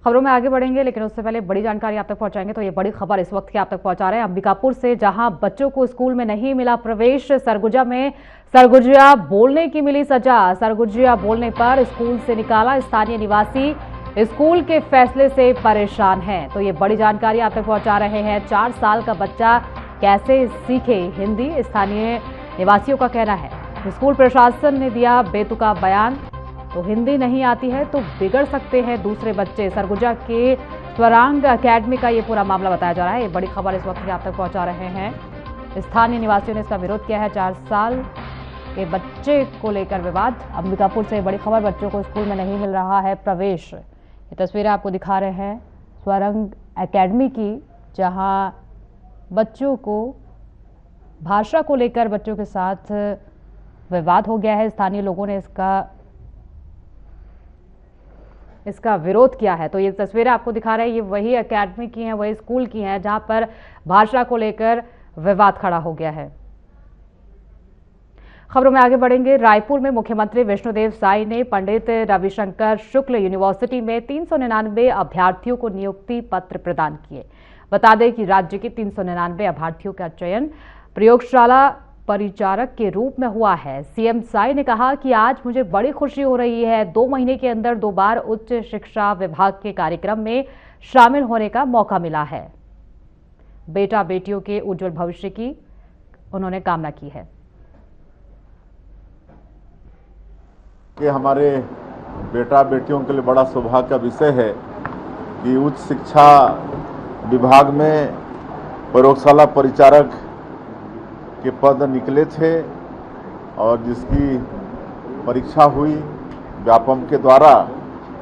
खबरों में आगे बढ़ेंगे, लेकिन उससे पहले बड़ी जानकारी आप तक पहुंचाएंगे। तो ये बड़ी खबर इस वक्त की आप तक पहुंचा रहे हैं अंबिकापुर से, जहां बच्चों को स्कूल में नहीं मिला प्रवेश। सरगुजा में सरगुजिया बोलने की मिली सजा। सरगुजिया बोलने पर स्कूल से निकाला। स्थानीय निवासी स्कूल के फैसले से परेशान हैं। तो ये बड़ी जानकारी आप तक पहुंचा रहे हैं। 4 साल का बच्चा कैसे सीखे हिंदी, स्थानीय निवासियों का कहना है। स्कूल प्रशासन ने दिया बेतुका बयान। तो हिंदी नहीं आती है तो बिगड़ सकते हैं दूसरे बच्चे। सरगुजा के स्वरांग एकेडमी का ये पूरा मामला बताया जा रहा है। ये बड़ी खबर इस वक्त आप तक पहुंचा रहे हैं। स्थानीय निवासियों ने इसका विरोध किया है। 4 साल के बच्चे को लेकर विवाद। अंबिकापुर से बड़ी खबर, बच्चों को स्कूल में नहीं मिल रहा है प्रवेश। ये तस्वीरें आपको दिखा रहे हैं स्वरांग एकेडमी की, जहां बच्चों को भाषा को लेकर बच्चों के साथ विवाद हो गया है। स्थानीय लोगों ने इसका विरोध किया है। तो ये तस्वीरें आपको दिखा रहे हैं, ये वही एकेडमी की हैं, वही स्कूल की हैं, जहां पर भाषा को लेकर विवाद खड़ा हो गया है। खबरों में आगे बढ़ेंगे। रायपुर में मुख्यमंत्री विष्णुदेव साई ने पंडित रविशंकर शुक्ल यूनिवर्सिटी में 399 अभ्यर्थियों को नियुक्ति पत्र प्रदान किए। बता दें कि राज्य के 399 अभ्यर्थियों का चयन प्रयोगशाला परिचारक के रूप में हुआ है। सीएम साई ने कहा कि आज मुझे बड़ी खुशी हो रही है। 2 महीने के अंदर 2 बार उच्च शिक्षा विभाग के कार्यक्रम में शामिल होने का मौका मिला है। बेटा बेटियों के उज्जवल भविष्य की उन्होंने कामना की है। कि हमारे बेटा बेटियों के लिए बड़ा सौभाग्य का विषय है कि उच्च शिक्षा विभाग में प्रयोगशाला परिचारक के पद निकले थे और जिसकी परीक्षा हुई व्यापम के द्वारा,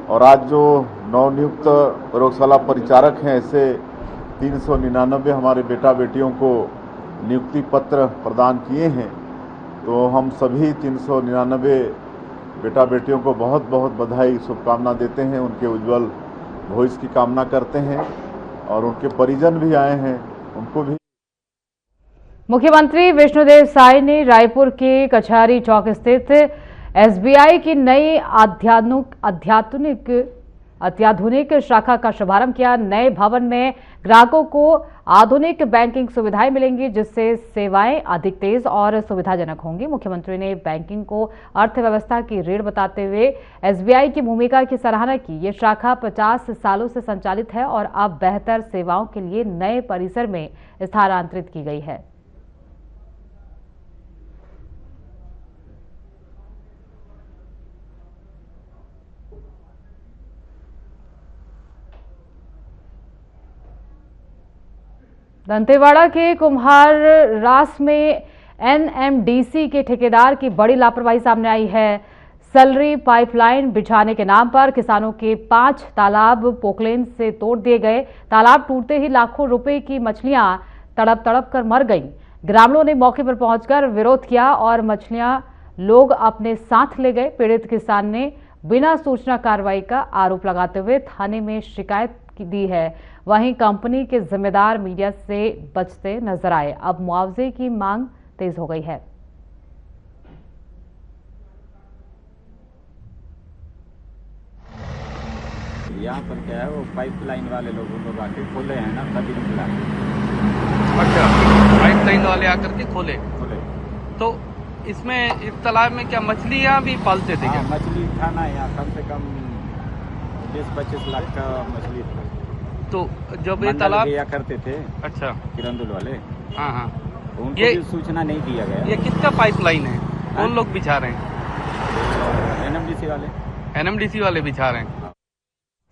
और आज जो नवनियुक्त प्रयोगशाला परिचारक हैं, ऐसे 399 हमारे बेटा बेटियों को नियुक्ति पत्र प्रदान किए हैं। तो हम सभी 399 बेटा बेटियों को बहुत बहुत बधाई, शुभकामना देते हैं। उनके उज्जवल भविष्य की कामना करते हैं और उनके परिजन भी आए हैं, उनको भी। मुख्यमंत्री विष्णुदेव साई ने रायपुर के कचहरी चौक स्थित एसबीआई की नई अत्याधुनिक शाखा का शुभारंभ किया। नए भवन में ग्राहकों को आधुनिक बैंकिंग सुविधाएं मिलेंगी, जिससे सेवाएं अधिक तेज और सुविधाजनक होंगी। मुख्यमंत्री ने बैंकिंग को अर्थव्यवस्था की रीढ़ बताते हुए एसबीआई की भूमिका की सराहना की। ये शाखा 50 सालों से संचालित है और अब बेहतर सेवाओं के लिए नए परिसर में स्थानांतरित की गई है। दंतेवाड़ा के कुम्हार रास में एनएमडीसी के ठेकेदार की बड़ी लापरवाही सामने आई है। सलरी पाइपलाइन बिछाने के नाम पर किसानों के 5 तालाब पोकलेन से तोड़ दिए गए। तालाब टूटते ही लाखों रुपए की मछलियां तड़प तड़प कर मर गईं। ग्रामीणों ने मौके पर पहुंचकर विरोध किया और मछलियां लोग अपने साथ ले गए। पीड़ित किसान ने बिना सूचना कार्रवाई का आरोप लगाते हुए थाने में शिकायत दी है। वहीं कंपनी के जिम्मेदार मीडिया से बचते नजर आए। अब मुआवजे की मांग तेज हो गई है। यहाँ पर क्या है, वो पाइपलाइन वाले लोग आके खोले हैं ना, कभी निकला। अच्छा, पाइपलाइन वाले आकर के खोले। तो इसमें इस तालाब में क्या मछलियाँ भी पालते थे क्या? मछली था ना, यहाँ कम से कम 20-25 लाख का मछली था। तो जब ये तालाब किया करते थे, अच्छा, किरंदुल वाले, हाँ, उनको भी सूचना नहीं दिया गया। ये किसका पाइपलाइन है? कौन लोग बिछा रहे हैं? एनएमडीसी वाले बिछा रहे हैं।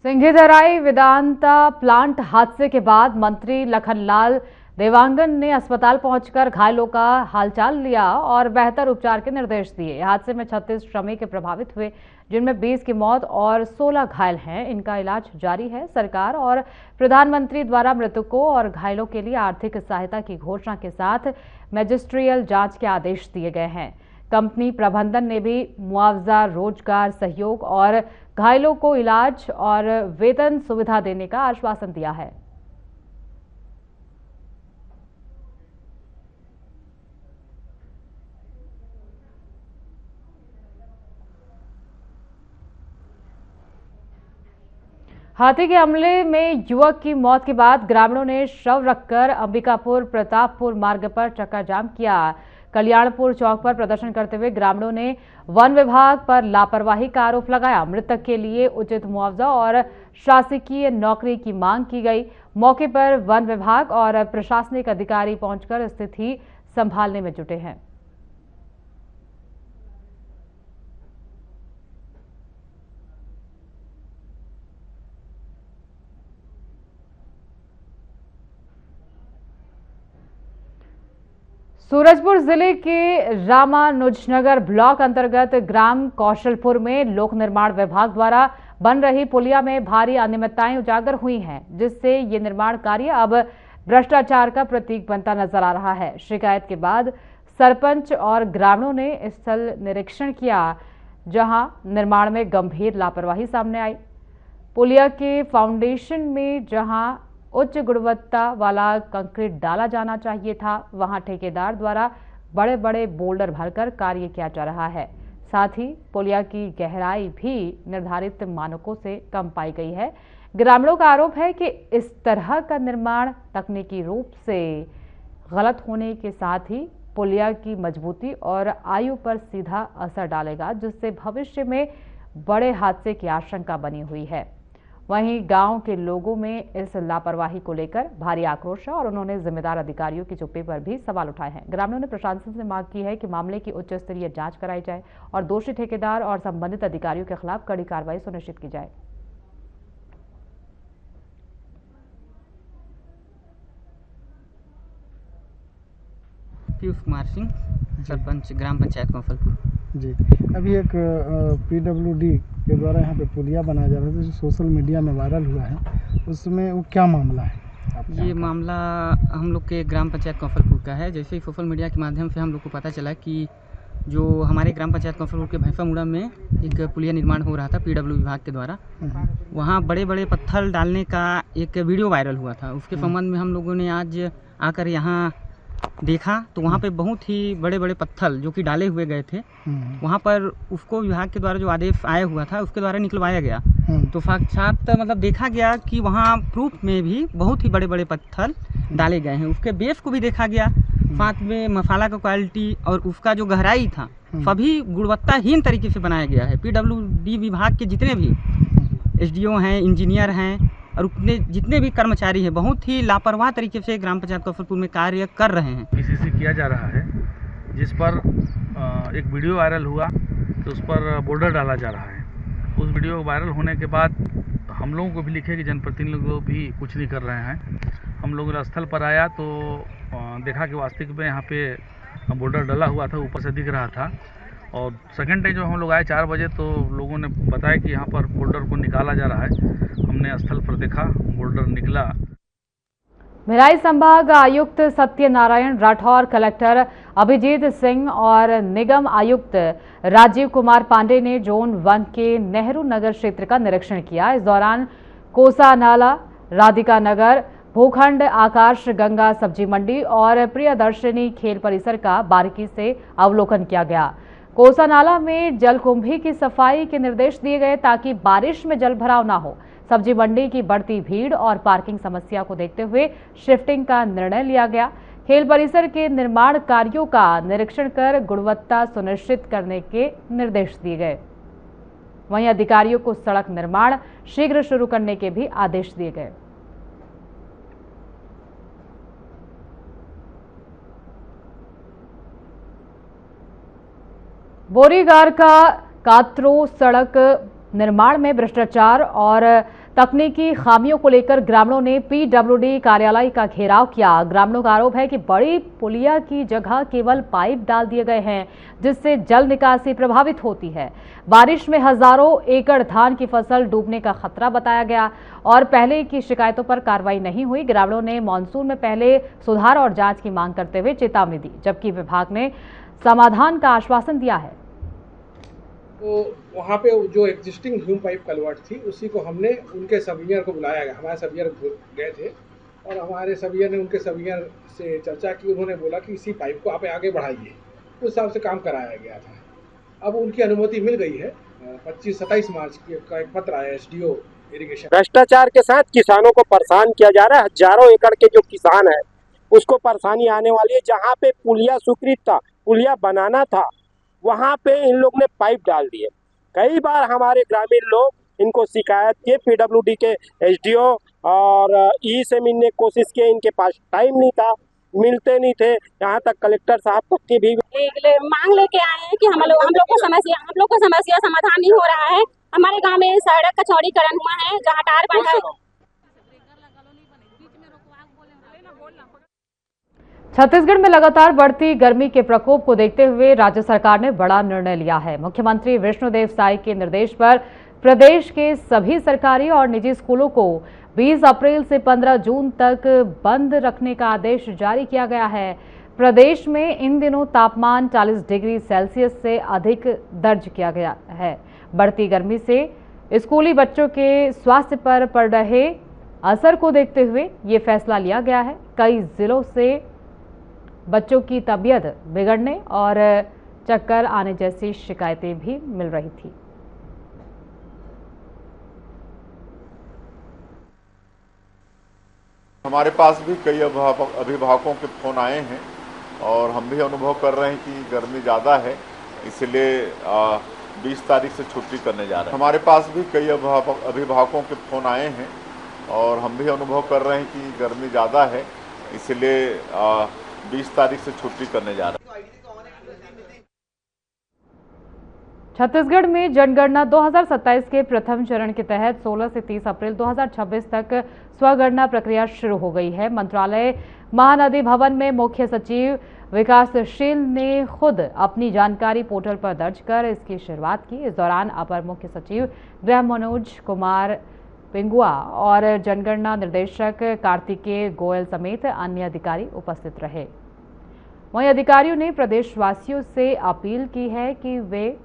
सिंघीदराई वेदांता प्लांट हादसे के बाद मंत्री लखनलाल देवांगन ने अस्पताल पहुंचकर घायलों का हालचाल लिया और बेहतर उपचार के निर्देश दिए। हादसे में 36 श्रमिक प्रभावित हुए, जिनमें 20 की मौत और 16 घायल हैं। इनका इलाज जारी है। सरकार और प्रधानमंत्री द्वारा मृतकों और घायलों के लिए आर्थिक सहायता की घोषणा के साथ मैजिस्ट्रियल जांच के आदेश दिए गए हैं। कंपनी प्रबंधन ने भी मुआवजा, रोजगार सहयोग और घायलों को इलाज और वेतन सुविधा देने का आश्वासन दिया है। हाथी के हमले में युवक की मौत के बाद ग्रामीणों ने शव रखकर अंबिकापुर प्रतापपुर मार्ग पर चक्का जाम किया। कल्याणपुर चौक पर प्रदर्शन करते हुए ग्रामीणों ने वन विभाग पर लापरवाही का आरोप लगाया। मृतक के लिए उचित मुआवजा और शासकीय नौकरी की मांग की गई। मौके पर वन विभाग और प्रशासनिक अधिकारी पहुंचकर स्थिति संभालने में जुटे हैं। सूरजपुर जिले के रामानुजनगर ब्लॉक अंतर्गत ग्राम कौशलपुर में लोक निर्माण विभाग द्वारा बन रही पुलिया में भारी अनियमितताएं उजागर हुई हैं, जिससे ये निर्माण कार्य अब भ्रष्टाचार का प्रतीक बनता नजर आ रहा है। शिकायत के बाद सरपंच और ग्रामीणों ने स्थल निरीक्षण किया, जहां निर्माण में गंभीर लापरवाही सामने आई। पुलिया के फाउंडेशन में जहां उच्च गुणवत्ता वाला कंक्रीट डाला जाना चाहिए था, वहां ठेकेदार द्वारा बड़े बड़े बोल्डर भरकर कार्य किया जा रहा है। साथ ही पुलिया की गहराई भी निर्धारित मानकों से कम पाई गई है। ग्रामीणों का आरोप है कि इस तरह का निर्माण तकनीकी रूप से गलत होने के साथ ही पुलिया की मजबूती और आयु पर सीधा असर डालेगा, जिससे भविष्य में बड़े हादसे की आशंका बनी हुई है। वहीं गांव के लोगों में इस लापरवाही को लेकर भारी आक्रोश है और उन्होंने जिम्मेदार अधिकारियों की चुप्पी पर भी सवाल उठाए हैं। ग्रामीणों ने प्रशासन से मांग की है कि मामले की उच्च स्तरीय जांच कराई जाए और दोषी ठेकेदार और संबंधित अधिकारियों के खिलाफ कड़ी कार्रवाई सुनिश्चित की जाए। पीयूष कुमार सिंह, सरपंच ग्राम पंचायत कौशलपुर जी। अभी एक पीडब्ल्यूडी के द्वारा यहाँ पे पुलिया बनाया जा रहा था, जो सोशल मीडिया में वायरल हुआ है, उसमें वो क्या मामला है? ये मामला हम लोग के ग्राम पंचायत कौशलपुर का है। जैसे ही सोशल मीडिया के माध्यम से हम लोग को पता चला कि जो हमारे ग्राम पंचायत कौशलपुर के भैंसामुड़ा में एक पुलिया निर्माण हो रहा था पीडब्ल्यू विभाग के द्वारा, वहाँ बड़े बड़े पत्थर डालने का एक वीडियो वायरल हुआ था। उसके संबंध में हम लोगों ने आज आकर यहाँ देखा तो वहाँ पे बहुत ही बड़े बड़े पत्थर जो कि डाले हुए गए थे, वहाँ पर उसको विभाग के द्वारा जो आदेश आया हुआ था उसके द्वारा निकलवाया गया। तो साक्षात मतलब देखा गया कि वहाँ प्रूफ में भी बहुत ही बड़े बड़े पत्थर डाले गए हैं। उसके बेस को भी देखा गया, साथ में मसाला का क्वालिटी और उसका जो गहराई था सभी गुणवत्ताहीन तरीके से बनाया गया है। पीडब्ल्यूडी विभाग के जितने भी एसडीओ हैं, इंजीनियर हैं और उतने जितने भी कर्मचारी हैं, बहुत ही लापरवाह तरीके से ग्राम पंचायत कौशलपुर में कार्य कर रहे हैं। किसी से किया जा रहा है, जिस पर एक वीडियो वायरल हुआ तो उस पर बोर्डर डाला जा रहा है। उस वीडियो वायरल होने के बाद हम लोगों को भी लिखे कि जनप्रतिनिधि लोग भी कुछ नहीं कर रहे हैं। हम लोग स्थल पर आया तो देखा कि वास्तविक में यहाँ पे बोर्डर डला हुआ था, ऊपर से दिख रहा था। और सेकेंड डे जो हम लोग आए 4 बजे तो लोगों ने बताया कि यहाँ पर बोल्डर को निकाला जा रहा है। हमने स्थल पर देखा, बोल्डर निकला। भिलाई संभाग आयुक्त सत्यनारायण राठौर, कलेक्टर अभिजीत सिंह और निगम आयुक्त राजीव कुमार पांडे ने जोन 1 के नेहरू नगर क्षेत्र का निरीक्षण किया। इस दौरान कोसा नाला, राधिका नगर, भूखंड, आकाश गंगा सब्जी मंडी और प्रियदर्शनी खेल परिसर का बारीकी से अवलोकन किया गया। कोसा नाला में जलकुंभी की सफाई के निर्देश दिए गए ताकि बारिश में जल भराव न हो। सब्जी मंडी की बढ़ती भीड़ और पार्किंग समस्या को देखते हुए शिफ्टिंग का निर्णय लिया गया। खेल परिसर के निर्माण कार्यों का निरीक्षण कर गुणवत्ता सुनिश्चित करने के निर्देश दिए गए। वहीं अधिकारियों को सड़क निर्माण शीघ्र शुरू करने के भी आदेश दिए गए। बोरीगार का कात्रो सड़क निर्माण में भ्रष्टाचार और तकनीकी खामियों को लेकर ग्रामीणों ने पीडब्ल्यूडी कार्यालय का घेराव किया। ग्रामीणों का आरोप है कि बड़ी पुलिया की जगह केवल पाइप डाल दिए गए हैं, जिससे जल निकासी प्रभावित होती है। बारिश में हजारों एकड़ धान की फसल डूबने का खतरा बताया गया और पहले की शिकायतों पर कार्रवाई नहीं हुई। ग्रामीणों ने मानसून में पहले सुधार और जांच की मांग करते हुए चेतावनी दी, जबकि विभाग ने समाधान का आश्वासन दिया है। तो वहाँ पे जो एग्जिस्टिंग ह्यूम पाइप कलवर्ट थी उसी को हमने उनके सर्वेयर को बुलाया गया। हमारे सर्वेयर गए थे और हमारे सर्वेयर ने उनके सर्वेयर से चर्चा की। उन्होंने बोला कि इसी पाइप को आप आगे बढ़ाइए, उस हिसाब से काम कराया गया था। अब उनकी अनुमति मिल गई है 25-27 मार्च का एक पत्र आया एसडीओ इरिगेशन। भ्रष्टाचार के साथ किसानों को परेशान किया जा रहा है। हजारों एकड़ के जो किसान है उसको परेशानी आने वाली है। जहाँ पे पुलिया स्वीकृत था, पुलिया बनाना था, वहाँ पे इन लोग ने पाइप डाल दिए। कई बार हमारे ग्रामीण लोग इनको शिकायत किए, पीडब्ल्यूडी के एसडीओ और ई से मिलने की कोशिश किए, इनके पास टाइम नहीं था, मिलते नहीं थे। यहाँ तक कलेक्टर साहब तक की भी मांग लेके आए हैं कि हम लोग को समस्या समाधान नहीं हो रहा है। हमारे गांव में सड़क का चौड़ीकरण हुआ है, जहाँ टार बंधा है। छत्तीसगढ़ में लगातार बढ़ती गर्मी के प्रकोप को देखते हुए राज्य सरकार ने बड़ा निर्णय लिया है। मुख्यमंत्री विष्णुदेव साय के निर्देश पर प्रदेश के सभी सरकारी और निजी स्कूलों को 20 अप्रैल से 15 जून तक बंद रखने का आदेश जारी किया गया है। प्रदेश में इन दिनों तापमान 40 डिग्री सेल्सियस से अधिक दर्ज किया गया है। बढ़ती गर्मी से स्कूली बच्चों के स्वास्थ्य पर पड़ रहे असर को देखते हुए ये फैसला लिया गया है। कई जिलों से बच्चों की तबीयत बिगड़ने और चक्कर आने जैसी शिकायतें भी मिल रही थी। हमारे पास भी कई अभिभावकों के फोन आए हैं और हम भी अनुभव कर रहे हैं कि गर्मी ज़्यादा है, इसलिए 20 तारीख से छुट्टी करने जा रहे हैं। हमारे पास भी कई अभिभावकों के फोन आए हैं और हम भी अनुभव कर रहे हैं कि गर्मी ज़्यादा है, इसलिए 20 तारीख से छुट्टी करने जा रहे हैं। छत्तीसगढ़ में जनगणना 2027 के प्रथम चरण के तहत 16 से 30 अप्रैल 2026 तक स्वगणना प्रक्रिया शुरू हो गई है। मंत्रालय महानदी भवन में मुख्य सचिव विकासशील ने खुद अपनी जानकारी पोर्टल पर दर्ज कर इसकी शुरुआत की। इस दौरान अपर मुख्य सचिव गृह मनोज कुमार पिंगुआ और जनगणना निर्देशक कार्तिकेय गोयल समेत अन्य अधिकारी उपस्थित रहे। वहीं अधिकारियों ने प्रदेशवासियों से अपील की है कि वे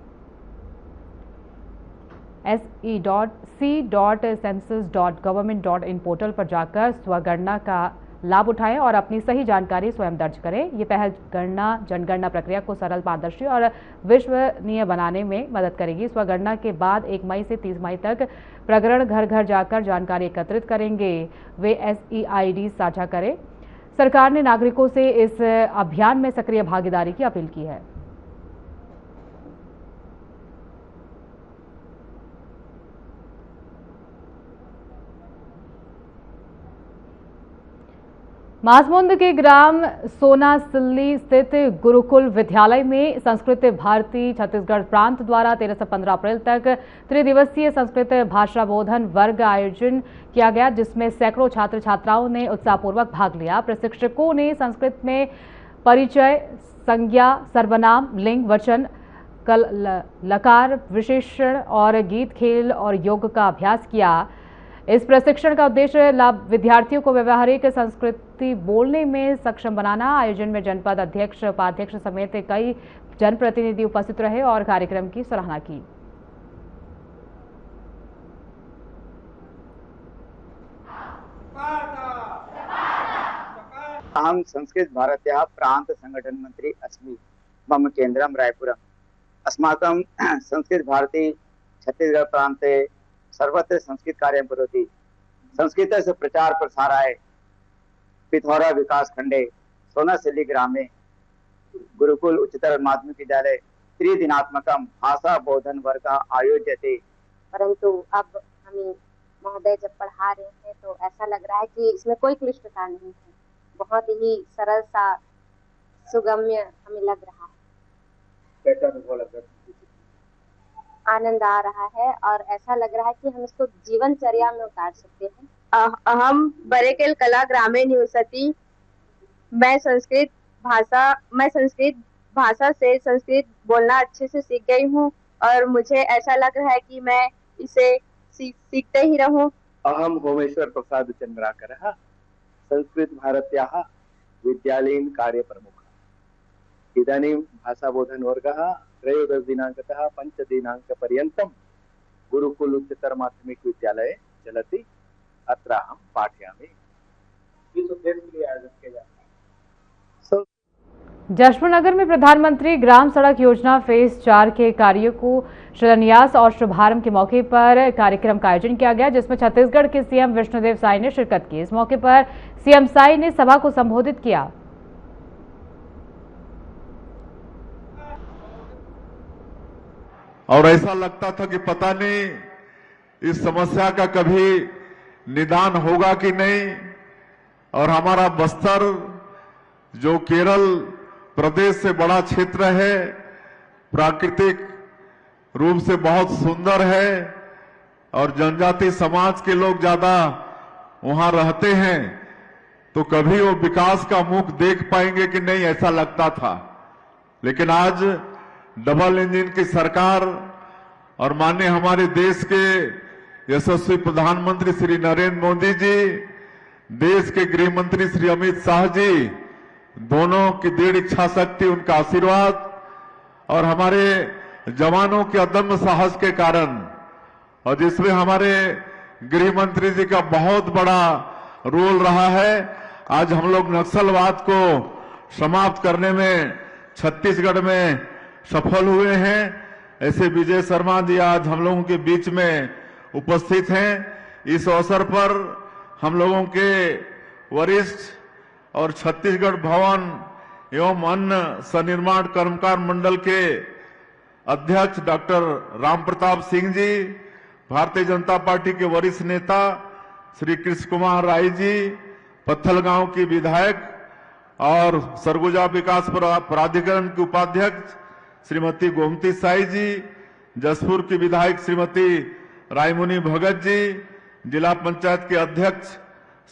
se.c.census.government.in पोर्टल पर जाकर स्वगणना का लाभ उठाएं और अपनी सही जानकारी स्वयं दर्ज करें। ये पहल जनगणना प्रक्रिया को सरल, पारदर्शी और विश्वसनीय बनाने में मदद करेगी। स्वगणना के बाद 1 मई से 30 मई तक प्रगण घर घर जाकर जानकारी एकत्रित करेंगे। वे SEID साझा करें। सरकार ने नागरिकों से इस अभियान में सक्रिय भागीदारी की अपील की है। महासमुंद के ग्राम सोनासिल्ली स्थित गुरुकुल विद्यालय में संस्कृत भारती छत्तीसगढ़ प्रांत द्वारा 13 से 15 अप्रैल तक त्रिदिवसीय संस्कृत भाषा बोधन वर्ग आयोजन किया गया, जिसमें सैकड़ों छात्र छात्राओं ने उत्साहपूर्वक भाग लिया। प्रशिक्षकों ने संस्कृत में परिचय, संज्ञा, सर्वनाम, लिंग, वचन, लकार, विशेषण और गीत, खेल और योग का अभ्यास किया। इस प्रशिक्षण का उद्देश्य विद्यार्थियों को व्यवहारिक संस्कृति बोलने में सक्षम बनाना। आयोजन में जनपद अध्यक्ष, उपाध्यक्ष समेत कई जनप्रतिनिधि उपस्थित रहे और कार्यक्रम की सराहना की। अहम संस्कृत भारत्याः प्रांत संगठन मंत्री अस्मि। मम केन्द्रं रायपुरम्। अस्माकं संस्कृत भारती छत्तीसगढ़ प्रान्ते सर्वत्र संस्कृत कार्यं करोति। संस्कृतस्य प्रचार प्रसाराय पिथौरा विकास खंडे सोनासिल्ली ग्रामे गुरुकुल उच्चतर माध्यमिक विद्यालय त्रिदिनात्मकं भाषा बोधन वर्ग आयोज्यते। परंतु अब हमें महोदय जब पढ़ा रहे हैं तो ऐसा लग रहा है कि इसमें कोई क्लिष्टता नहीं है, बहुत ही सरल सा सुगम्य हमें लग रहा है। कैसा अनुभव लग रहा है? आनंद आ रहा है और ऐसा लग रहा है कि हम इसको जीवनचर्या में उतार सकते हैं। अहम बरेकेल कला ग्रामे निवसती। मैं संस्कृत भाषा से संस्कृत बोलना अच्छे से सीख गई हूँ और मुझे ऐसा लग रहा है कि मैं इसे सीखते ही रहूं। अहम होमेश्वर प्रसाद चंद्राकरः संस्कृत भारत्याः विद्यालयीन कार्यप्रमुखः। इदानीं भाषाबोधन वर्गः 13 दिनांकतः 5 दिनांकपर्यन्तं गुरुकुल उच्चतर माध्यमिक विद्यालये चलति। अत्र अहं पाठयामि। इस उद्देश्य के लिए आयोजन किया जाता है। जशपुर नगर में प्रधानमंत्री ग्राम सड़क योजना फेज 4 के कार्यों को शिलान्यास और शुभारंभ के मौके पर कार्यक्रम का आयोजन किया गया, जिसमें छत्तीसगढ़ के सीएम विष्णुदेव साय ने शिरकत की। इस मौके पर सीएम साय ने सभा को संबोधित किया। और ऐसा लगता था कि पता नहीं इस समस्या का कभी निदान होगा कि नहीं, और हमारा बस्तर जो केरल प्रदेश से बड़ा क्षेत्र है, प्राकृतिक रूप से बहुत सुंदर है और जनजाति समाज के लोग ज्यादा वहां रहते हैं, तो कभी वो विकास का मुख देख पाएंगे कि नहीं, ऐसा लगता था। लेकिन आज डबल इंजन की सरकार और माननीय हमारे देश के यशस्वी प्रधानमंत्री श्री नरेंद्र मोदी जी, देश के गृह मंत्री श्री अमित शाह जी, दोनों की दृढ़ इच्छा शक्ति, उनका आशीर्वाद और हमारे जवानों के अदम्य साहस के कारण, और जिसमें हमारे गृह मंत्री जी का बहुत बड़ा रोल रहा है, आज हम लोग नक्सलवाद को समाप्त करने में छत्तीसगढ़ में सफल हुए हैं। ऐसे विजय शर्मा जी आज हम लोगों के बीच में उपस्थित हैं। इस अवसर पर हम लोगों के वरिष्ठ और छत्तीसगढ़ भवन एवं अन्य सनिर्माण कर्मकार मंडल के अध्यक्ष डॉक्टर राम प्रताप सिंह जी, भारतीय जनता पार्टी के वरिष्ठ नेता श्री कृष्ण कुमार राय जी, पत्थलगांव की विधायक और सरगुजा विकास प्राधिकरण के उपाध्यक्ष श्रीमती गोमती साई जी, जसपुर की विधायक श्रीमती रायमुनी भगत जी, जिला पंचायत के अध्यक्ष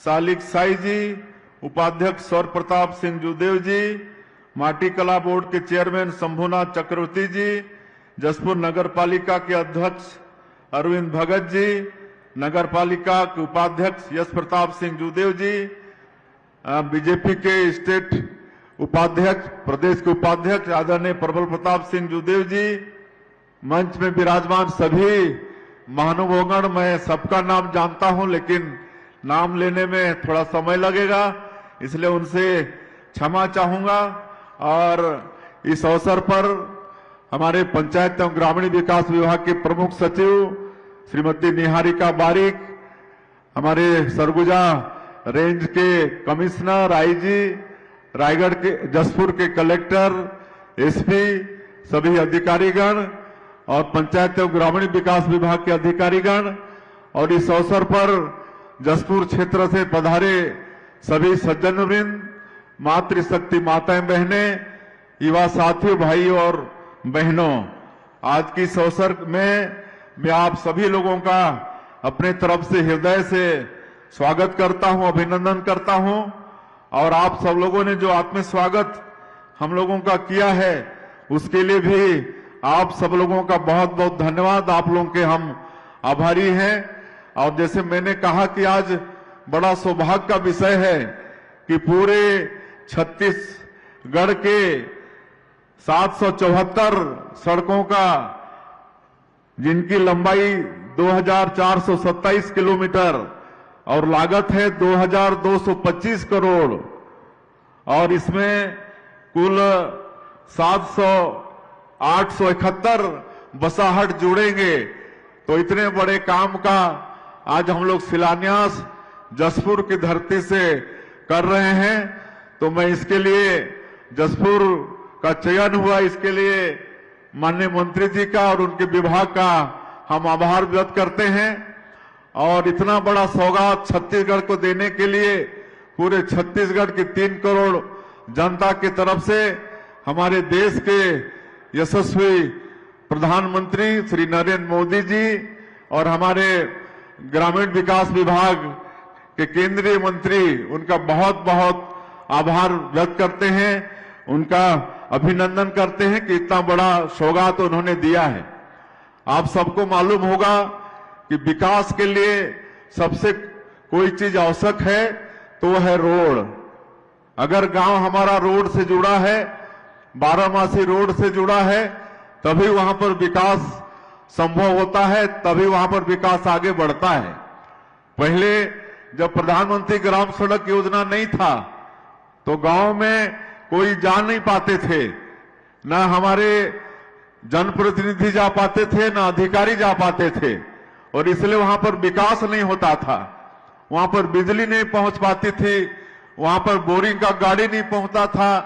सालिक साई जी, उपाध्यक्ष सौर प्रताप सिंह जुदेव जी, माटी कला बोर्ड के चेयरमैन शंभुनाथ चक्रवर्ती जी, जसपुर नगर पालिका के अध्यक्ष अरविंद भगत जी, नगर पालिका के उपाध्यक्ष यश प्रताप सिंह जुदेव जी, बीजेपी के स्टेट उपाध्यक्ष, प्रदेश के उपाध्यक्ष आदरणीय प्रबल प्रताप सिंह जुदेव जी, मंच में विराजमान सभी महानुभावगण, मैं सबका नाम जानता हूं लेकिन नाम लेने में थोड़ा समय लगेगा, इसलिए उनसे क्षमा चाहूंगा। और इस अवसर पर हमारे पंचायत एवं ग्रामीण विकास विभाग के प्रमुख सचिव श्रीमती निहारिका बारिक, हमारे सरगुजा रेंज के कमिश्नर आईजी, रायगढ़ के जसपुर के कलेक्टर, एसपी, सभी अधिकारीगण और पंचायत एवं ग्रामीण विकास विभाग के अधिकारीगण, और इस अवसर पर जसपुर क्षेत्र से पधारे सभी सज्जनवृंद, मातृशक्ति माताएं बहनें, युवा साथियों, भाइयों और बहनों, आज की इस अवसर में मैं आप सभी लोगों का अपने तरफ से हृदय से स्वागत करता हूं, अभिनंदन करता हूं। और आप सब लोगों ने जो आत्म स्वागत हम लोगों का किया है, उसके लिए भी आप सब लोगों का बहुत बहुत धन्यवाद। आप लोगों के हम आभारी हैं। और जैसे मैंने कहा कि आज बड़ा सौभाग्य का विषय है कि पूरे छत्तीसगढ़ के 774 सड़कों का, जिनकी लंबाई 2427 किलोमीटर और लागत है 2225 करोड़, और इसमें कुल 871 बसाहट जुड़ेंगे, तो इतने बड़े काम का आज हम लोग शिलान्यास जसपुर की धरती से कर रहे हैं। तो मैं इसके लिए, जसपुर का चयन हुआ, इसके लिए माननीय मंत्री जी का और उनके विभाग का हम आभार व्यक्त करते हैं। और इतना बड़ा सौगात छत्तीसगढ़ को देने के लिए पूरे छत्तीसगढ़ की 3 करोड़ जनता की तरफ से हमारे देश के यशस्वी प्रधानमंत्री श्री नरेंद्र मोदी जी और हमारे ग्रामीण विकास विभाग के केंद्रीय मंत्री, उनका बहुत बहुत आभार व्यक्त करते हैं, उनका अभिनंदन करते हैं कि इतना बड़ा सौगात उन्होंने दिया है। आप सबको मालूम होगा कि विकास के लिए सबसे कोई चीज आवश्यक है तो वो है रोड। अगर गांव हमारा रोड से जुड़ा है, बारामासी रोड से जुड़ा है, तभी वहां पर विकास संभव होता है, तभी वहां पर विकास आगे बढ़ता है। पहले जब प्रधानमंत्री ग्राम सड़क योजना नहीं था तो गांव में कोई जा नहीं पाते थे, न हमारे जनप्रतिनिधि जा पाते थे, न अधिकारी जा पाते थे, और इसलिए वहां पर विकास नहीं होता था। वहां पर बिजली नहीं पहुंच पाती थी, वहां पर बोरिंग का गाड़ी नहीं पहुंचता था,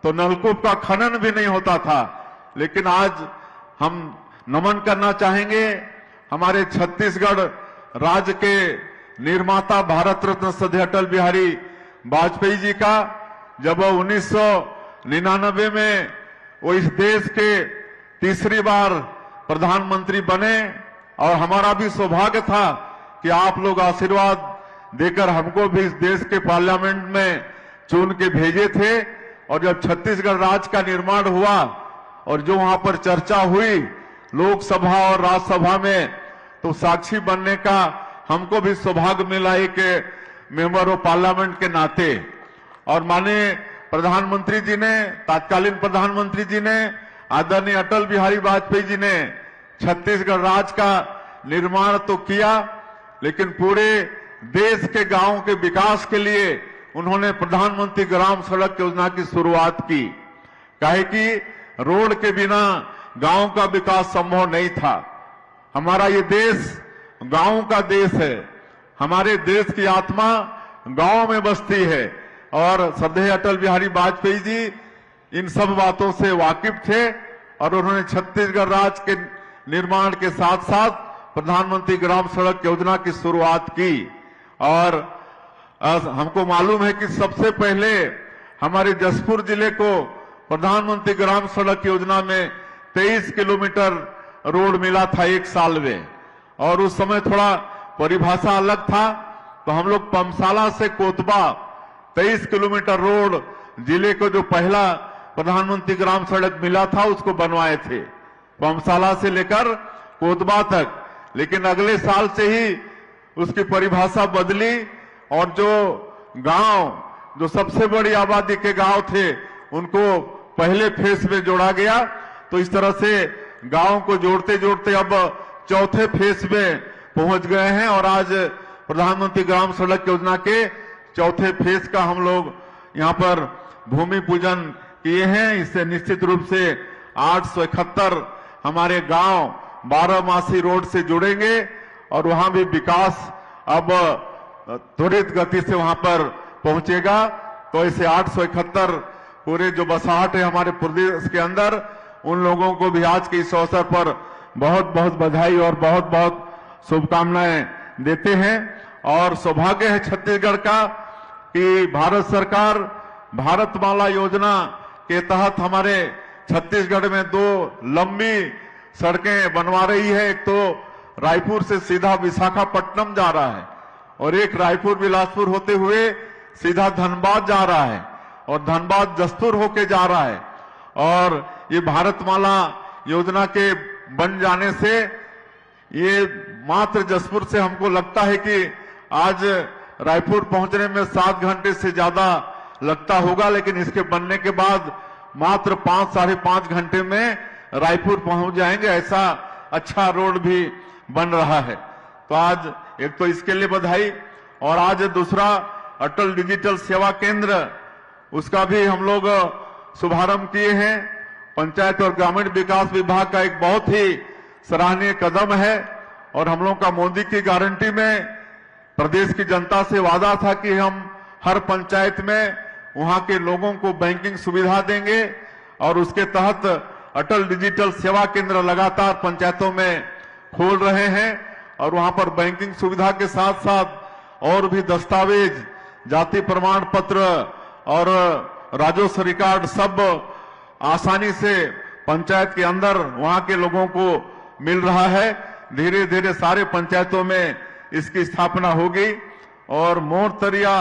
तो नलकूप का खनन भी नहीं होता था। लेकिन आज हम नमन करना चाहेंगे हमारे छत्तीसगढ़ राज्य के निर्माता भारत रत्न सदैव अटल बिहारी वाजपेयी जी का। जब 1999 में वो इस देश के तीसरी बार प्रधानमंत्री बने, और हमारा भी सौभाग्य था कि आप लोग आशीर्वाद देकर हमको भी इस देश के पार्लियामेंट में चुन के भेजे थे। और जब छत्तीसगढ़ राज्य का निर्माण हुआ और जो वहां पर चर्चा हुई लोकसभा और राज्यसभा में, तो साक्षी बनने का हमको भी सौभाग्य मिला एक मेंबर ऑफ पार्लियामेंट के नाते। और माननीय प्रधानमंत्री जी ने, तत्कालीन प्रधानमंत्री जी ने, आदरणीय अटल बिहारी वाजपेयी जी ने छत्तीसगढ़ राज्य का निर्माण तो किया, लेकिन पूरे देश के गांवों के विकास के लिए उन्होंने प्रधानमंत्री ग्राम सड़क योजना की शुरुआत की। काहे कि रोड के बिना गांव का विकास संभव नहीं था। हमारा ये देश गांव का देश है, हमारे देश की आत्मा गांव में बसती है, और श्रद्धेय अटल बिहारी वाजपेयी जी इन सब बातों से वाकिफ थे, और उन्होंने छत्तीसगढ़ राज्य के निर्माण के साथ साथ प्रधानमंत्री ग्राम सड़क योजना की शुरुआत की। और हमको मालूम है कि सबसे पहले हमारे जसपुर जिले को प्रधानमंत्री ग्राम सड़क योजना में 23 किलोमीटर रोड मिला था एक साल में, और उस समय थोड़ा परिभाषा अलग था। तो हम लोग पमसाला से कोतबा 23 किलोमीटर रोड जिले को जो पहला प्रधानमंत्री ग्राम सड़क मिला था उसको बनवाए थे, पमसाला से लेकर कोतबा तक। लेकिन अगले साल से ही उसकी परिभाषा बदली, और जो गांव, जो सबसे बड़ी आबादी के गांव थे, उनको पहले फेज में जोड़ा गया। तो इस तरह से गांव को जोड़ते जोड़ते अब चौथे फेज में पहुंच गए हैं, और आज प्रधानमंत्री ग्राम सड़क योजना के चौथे फेज का हम लोग यहां पर भूमि पूजन किए हैं। इससे निश्चित रूप से 871 हमारे गांव 12मासी रोड से जुड़ेंगे, और वहां भी विकास अब त्वरित गति से वहां पर पहुंचेगा। तो ऐसे 871 पूरे जो बसाहट है हमारे प्रदेश के अंदर, उन लोगों को भी आज के इस अवसर पर बहुत बहुत बधाई और बहुत बहुत शुभकामनाएं देते हैं। और सौभाग्य है छत्तीसगढ़ का कि भारत सरकार भारतमाला योजना के तहत हमारे छत्तीसगढ़ में 2 लंबी सड़कें बनवा रही है। एक तो रायपुर से सीधा विशाखापट्टनम जा रहा है, और एक रायपुर बिलासपुर होते हुए सीधा धनबाद जा रहा है, और धनबाद जसपुर होके जा रहा है। और ये भारतमाला योजना के बन जाने से ये मात्र जसपुर से हमको लगता है कि आज रायपुर पहुंचने में 7 घंटे से ज्यादा लगता होगा, लेकिन इसके बनने के बाद मात्र 5 साढ़े 5 घंटे में रायपुर पहुंच जाएंगे। ऐसा अच्छा रोड भी बन रहा है। तो आज एक तो इसके लिए बधाई, और आज दूसरा अटल डिजिटल सेवा केंद्र, उसका भी हम लोग शुभारंभ किए हैं। पंचायत और ग्रामीण विकास विभाग का एक बहुत ही सराहनीय कदम है, और हम लोग का मोदी की गारंटी में प्रदेश की जनता से वादा था कि हम हर पंचायत में वहां के लोगों को बैंकिंग सुविधा देंगे, और उसके तहत अटल डिजिटल सेवा केंद्र लगातार पंचायतों में खोल रहे हैं। और वहां पर बैंकिंग सुविधा के साथ साथ और भी दस्तावेज, जाति प्रमाण पत्र और राजस्व रिकॉर्ड सब आसानी से पंचायत के अंदर वहां के लोगों को मिल रहा है। धीरे धीरे सारे पंचायतों में इसकी स्थापना होगी, और मोर तरिया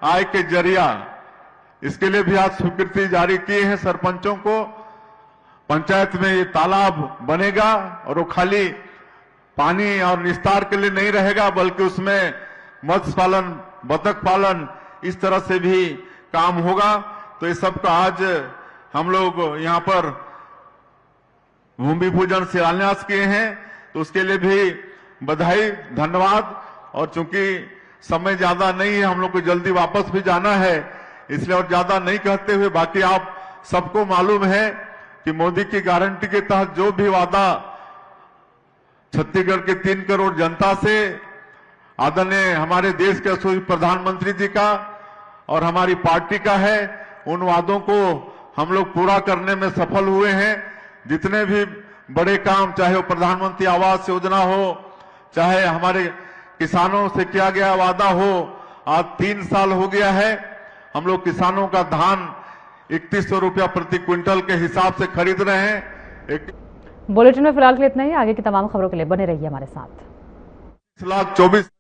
आय के जरिया, इसके लिए भी आज स्वीकृति जारी किए हैं सरपंचों को। पंचायत में ये तालाब बनेगा, और वो खाली पानी और निस्तार के लिए नहीं रहेगा, बल्कि उसमें मत्स्य पालन, बतख पालन, इस तरह से भी काम होगा। तो ये सब का आज हम लोग यहाँ पर भूमि पूजन शिलान्यास किए हैं, तो उसके लिए भी बधाई, धन्यवाद। और चूंकि समय ज्यादा नहीं है, हम लोग को जल्दी वापस भी जाना है, इसलिए और ज्यादा नहीं कहते हुए, बाकी आप सबको मालूम है कि मोदी की गारंटी के तहत जो भी वादा छत्तीसगढ़ के 3 करोड़ जनता से, आदरणीय हमारे देश के यशस्वी प्रधानमंत्री जी का और हमारी पार्टी का है, उन वादों को हम लोग पूरा करने में सफल हुए हैं। जितने भी बड़े काम, चाहे वो प्रधानमंत्री आवास योजना हो, चाहे हमारे किसानों से किया गया वादा हो, आज 3 साल हो गया है, हम लोग किसानों का धान 3100 रुपया प्रति क्विंटल के हिसाब से खरीद रहे हैं। बुलेटिन में फिलहाल के लिए इतना ही। आगे की तमाम खबरों के लिए बने रहिए हमारे साथ। 1,24,000